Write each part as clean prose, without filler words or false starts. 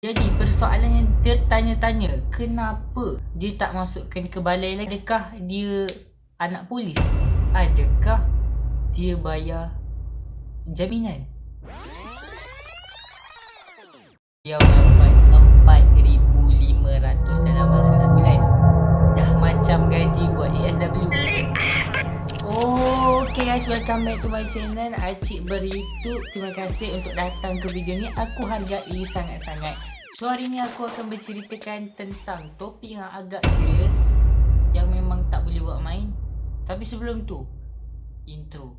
Jadi persoalan yang tertanya-tanya, kenapa dia tak masukkan ke balai lagi? Adakah dia anak polis? Adakah dia bayar jaminan? Dia dapat 4,500 dalam masa sebulan. Dah macam gaji buat ASW. Okay guys, welcome back to my channel Acik BerYouTube. Terima kasih untuk datang ke video ni. Aku hargai sangat-sangat. So hari ni aku akan berceritakan tentang topik yang agak serius, yang memang tak boleh buat main. Tapi sebelum tu, intro.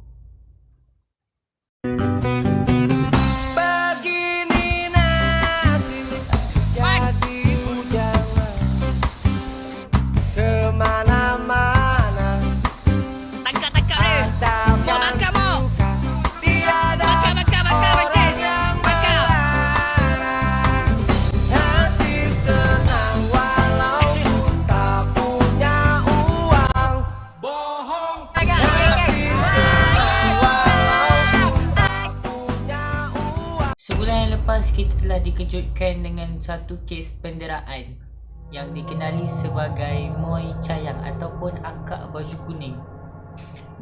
Sebulan yang lepas, kita telah dikejutkan dengan satu kes penderaan yang dikenali sebagai Moi Chayang ataupun akak baju kuning.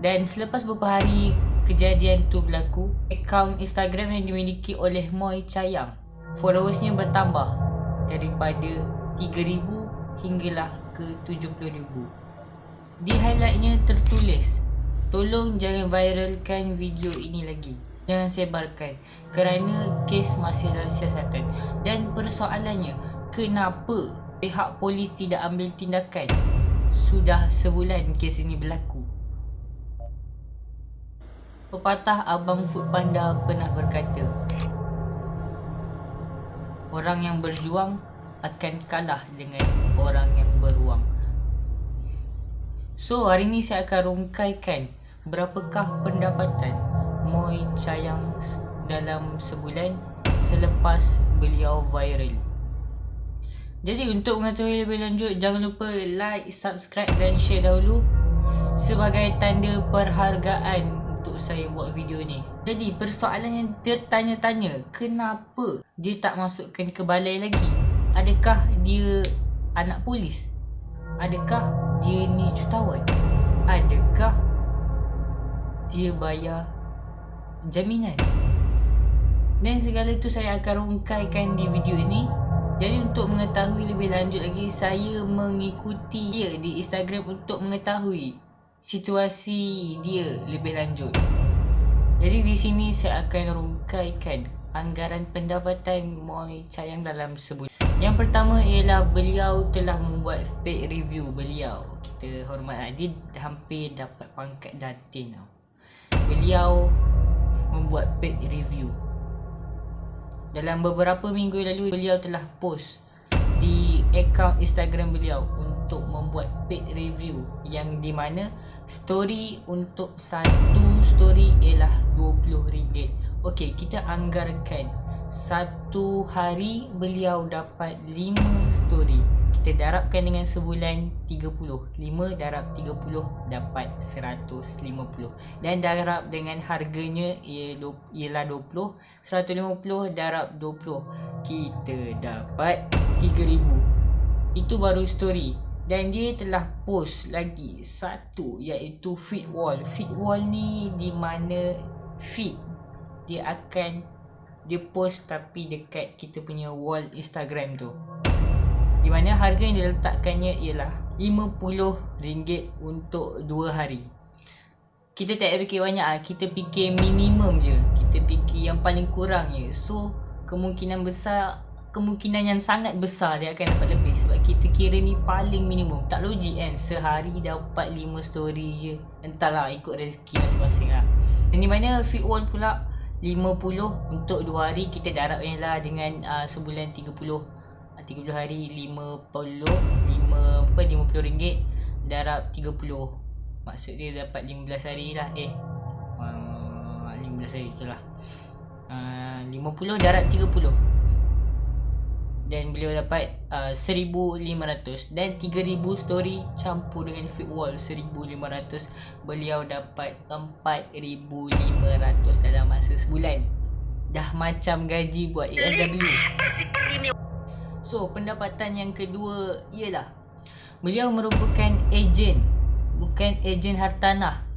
Dan selepas beberapa hari kejadian tu berlaku, akaun Instagram yang dimiliki oleh Moi Chayang, followersnya bertambah daripada 3,000 hinggalah ke 70,000. Di highlightnya tertulis, "Tolong jangan viralkan video ini lagi, jangan sebarkan kerana kes masih dalam siasatan." Dan persoalannya, kenapa pihak polis tidak ambil tindakan? Sudah sebulan kes ini berlaku. Pepatah Abang Foodpanda pernah berkata, orang yang berjuang akan kalah dengan orang yang beruang. So hari ni saya akan rungkaikan berapakah pendapatan Moi Chayang dalam sebulan selepas beliau viral. Jadi untuk mengetahui lebih lanjut, jangan lupa like, subscribe dan share dahulu sebagai tanda perhargaan untuk saya buat video ni. Jadi persoalan yang tertanya-tanya, kenapa dia tak masukkan ke balai lagi? Adakah dia anak polis? Adakah dia ni jutawan? Adakah dia bayar jaminan? Dan segala itu saya akan rungkaikan di video ini. Jadi untuk mengetahui lebih lanjut lagi, saya mengikuti dia di Instagram untuk mengetahui situasi dia lebih lanjut. Jadi di sini saya akan rungkaikan anggaran pendapatan Moi Chayang dalam sebulan. Yang pertama ialah beliau telah membuat fake review beliau. Kita hormat, dia hampir dapat pangkat datin tau. Beliau membuat fake review. Dalam beberapa minggu lalu, beliau telah post di akaun Instagram beliau untuk membuat paid review, yang di mana story untuk satu story ialah RM20. Okey, kita anggarkan satu hari beliau dapat 5 story. Kita darabkan dengan sebulan 30. 5 darab 30 dapat 150. Dan darab dengan harganya ialah 20. 150 darab 20, kita dapat 3,000. Itu baru story. Dan dia telah post lagi satu, iaitu feed wall. Feed wall ni di mana feed dia post tapi dekat kita punya wall Instagram tu, di mana harga yang diletakkannya ialah RM50 untuk 2 hari. Kita tak payah fikir banyak lah, kita fikir minimum je, kita fikir yang paling kurang je. So kemungkinan yang sangat besar dia akan dapat lebih, sebab kita kira ni paling minimum. Tak logik kan, sehari dapat 5 story je. Entahlah, ikut rezeki masing-masing lah. Dan di mana feed wall pula 50 untuk 2 hari, kita darabkan lah dengan sebulan 30 hari, RM50 darab 30, maksud dia dapat 15 hari lah. 15 hari tu lah. 50 darab 30, dan beliau dapat 1,500. Dan 3,000 story campur dengan feed wall 1,500, beliau dapat 4,500 dalam masa sebulan. Dah macam gaji buat ASW. So, pendapatan yang kedua ialah beliau merupakan ejen. Bukan ejen hartanah,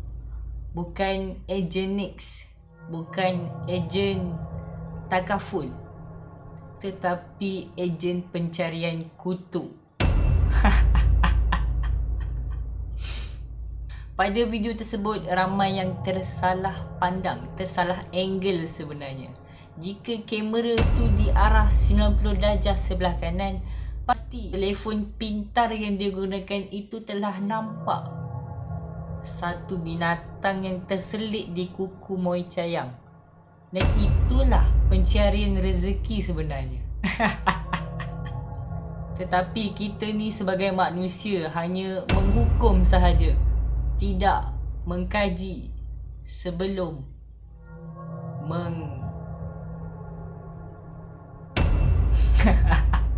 bukan ejen Nix, bukan ejen takaful, tetapi ejen pencarian kutu. Pada video tersebut, ramai yang tersalah pandang, tersalah angle sebenarnya. Jika kamera tu diarah 90 darjah sebelah kanan, pasti telefon pintar yang dia gunakan itu telah nampak satu binatang yang terselit di kuku Moi Cayang. Dan itulah pencarian rezeki sebenarnya. Tetapi kita ni sebagai manusia hanya menghukum sahaja, tidak mengkaji sebelum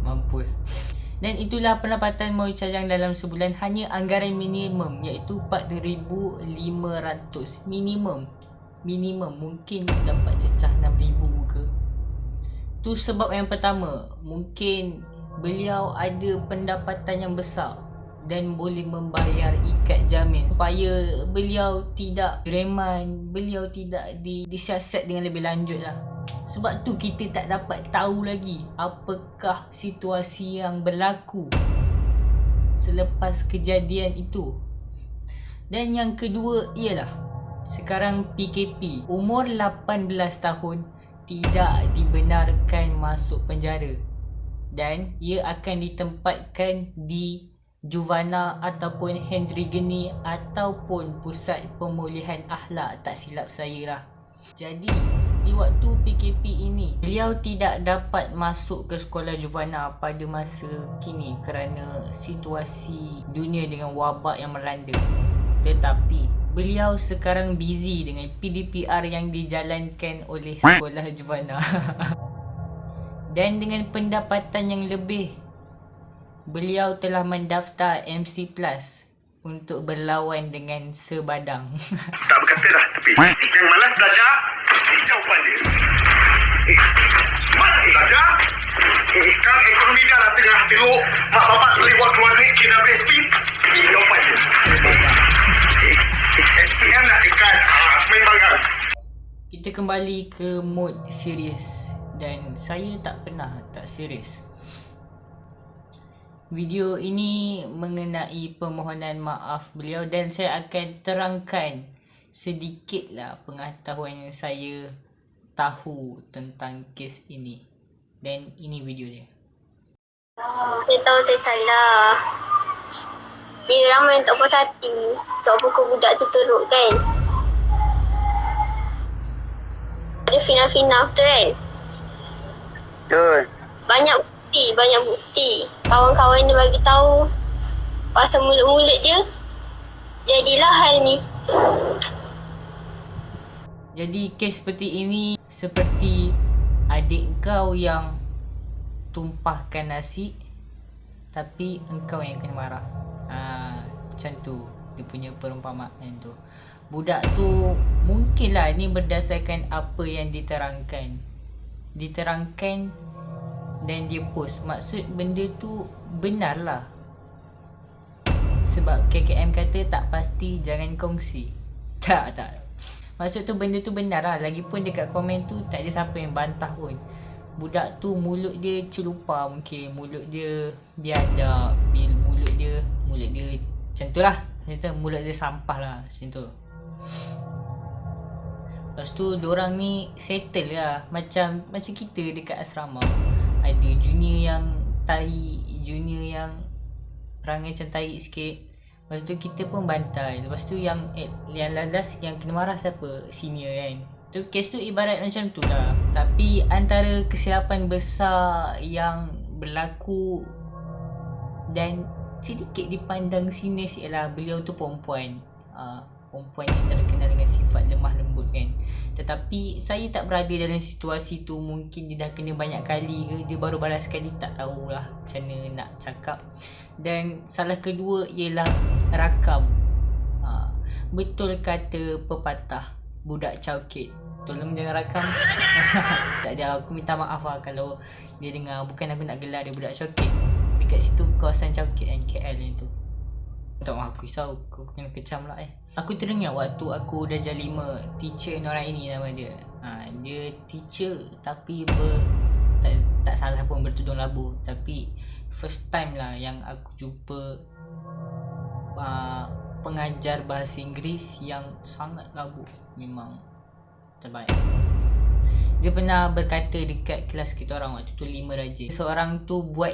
mampus. Dan itulah pendapatan Moi Cayang dalam sebulan, hanya anggaran minimum iaitu 4,500 minimum. Mungkin dapat cecah 6,000 ke. Tu sebab yang pertama, mungkin beliau ada pendapatan yang besar dan boleh membayar ikat jamin supaya beliau tidak reman, beliau tidak disiasat dengan lebih lanjut lah. Sebab tu kita tak dapat tahu lagi apakah situasi yang berlaku selepas kejadian itu. Dan yang kedua ialah sekarang PKP, umur 18 tahun tidak dibenarkan masuk penjara dan ia akan ditempatkan di Juvana ataupun Hendry Geni ataupun Pusat Pemulihan Akhlak, tak silap saya lah. Jadi di waktu PKP ini, beliau tidak dapat masuk ke sekolah Juvana pada masa kini kerana situasi dunia dengan wabak yang melanda. Tetapi beliau sekarang busy dengan PDPR yang dijalankan oleh sekolah Juvana. Dan dengan pendapatan yang lebih, beliau telah mendaftar MC Plus untuk berlawan dengan Sebadang. Tak berkata dah, tapi yang malas belajar, jawapan dia. Malas belajar? Sekarang ekonomi dah lah tengah teruk. Mak bapak lewat keluar duit kena PSP. Jawapan dia. SPM nak ikan, main barang. Kita kembali ke mode serius. Dan saya tak pernah tak serius. Video ini mengenai permohonan maaf beliau dan saya akan terangkan sedikitlah pengetahuan yang saya tahu tentang kes ini. Dan ini video dia. Saya tahu saya salah. Bila ramai yang tak puas hati sebab pukul budak tu teruk kan. Ada final-final tu kan. Betul. Banyak bukti. Kawan-kawan dia bagi tahu pasal mulut-mulut dia. Jadilah hal ni. Jadi kes seperti ini seperti adik kau yang tumpahkan nasi tapi engkau yang kena marah. Macam tu dia punya perumpamaan tu. Budak tu mungkinlah ni berdasarkan apa yang diterangkan dan dia post. Maksud benda tu benar lah. Sebab KKM kata tak pasti jangan kongsi. Tak. Maksud tu benda tu benar lah. Lagipun dekat komen tu tak ada siapa yang bantah pun. Budak tu mulut dia celupa mungkin. Mulut dia biadab. Mulut dia macam tu lah. Mulut dia sampah lah. Macam tu. Lepas tu diorang ni settle lah. Macam kita dekat asrama. Ada junior yang tai, junior yang perangai macam tai sikit. Lepas tu kita pun bantai. Lepas tu yang last yang kena marah siapa? Senior kan. Tu kes tu ibarat macam tu lah. Tapi antara kesilapan besar yang berlaku dan sedikit dipandang sinis ialah beliau tu perempuan. Perempuan yang terkenal dengan sifat lemah lembut kan. Tetapi saya tak berada dalam situasi tu. Mungkin dia dah kena banyak kali ke, dia baru balas sekali, tak tahulah macam mana nak cakap. Dan salah kedua ialah rakam. Betul kata pepatah, budak cawkit tolong jangan rakam. Tak ada, aku minta maaf lah kalau dia dengar. Bukan aku nak gelar dia budak coket. Dekat situ kawasan coket kan, KL yang tu. Tak mahu aku risau, aku kena kecam lah Aku teringat waktu aku darjah 5, teacher Nora ini nama dia. Dia teacher tapi tak salah pun bertudung labu. Tapi first time lah yang aku jumpa pengajar bahasa Inggeris yang sangat labu. Memang terbaik. Dia pernah berkata dekat kelas kita orang waktu tu 5 raja. Seorang tu buat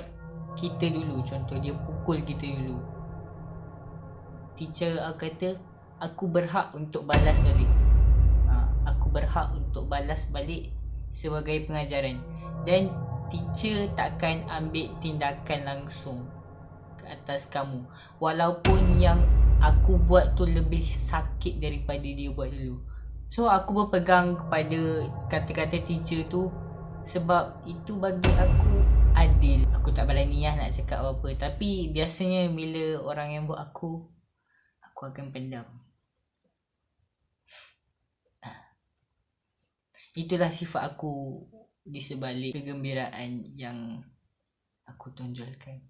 kita dulu, contoh dia pukul kita dulu. Teacher kata aku berhak untuk balas balik. Aku berhak untuk balas balik sebagai pengajaran. Dan teacher takkan ambil tindakan langsung ke atas kamu. Walaupun yang aku buat tu lebih sakit daripada dia buat dulu. So aku berpegang kepada kata-kata teacher tu. Sebab itu bagi aku adil. Aku tak berani nak cakap apa-apa. Tapi biasanya bila orang yang buat aku akan pendam. Itulah sifat aku di sebalik kegembiraan yang aku tonjolkan.